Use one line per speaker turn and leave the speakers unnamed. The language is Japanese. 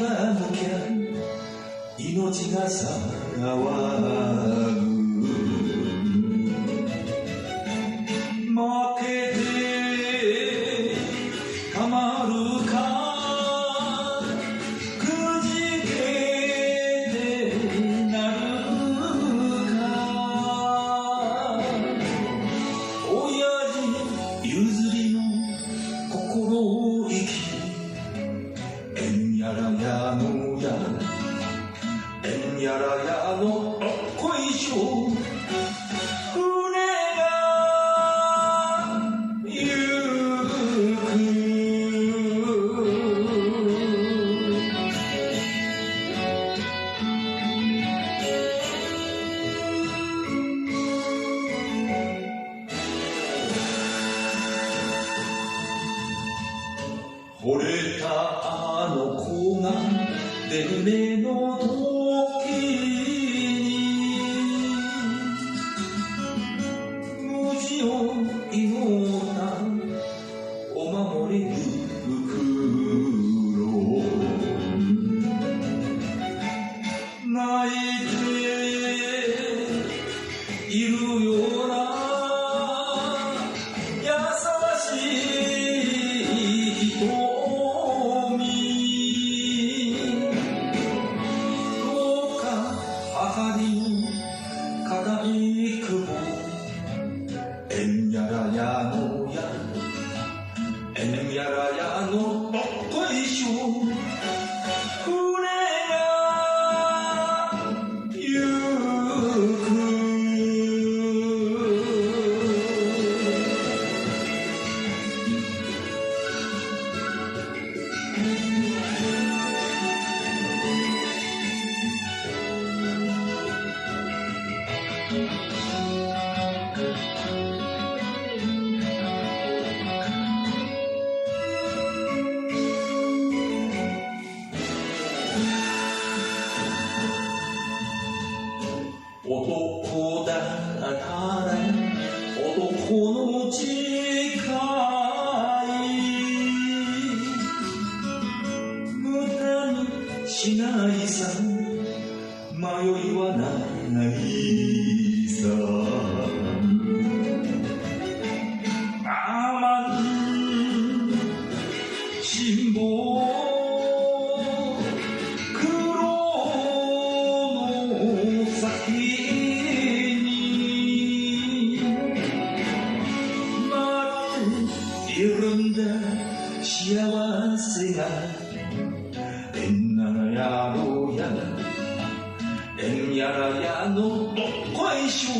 ば向きゃ命が騒ぐ負けてたまるかくじけてなるか親父譲りの心意気えんやらやのやえんやらやのどっこいしょ船が行く惚れたあの子が出る目の時に無事を祈ったお守り袋泣いているような優しい瞳かだいくぼえんやらやのやえんやらやのどっこいしょ船が行く男だったら男の誓い無駄にしないさ迷いはないさ我慢辛抱苦労の先に待っているんだ幸せがえんならやろうやえんやらやのどっこいしょ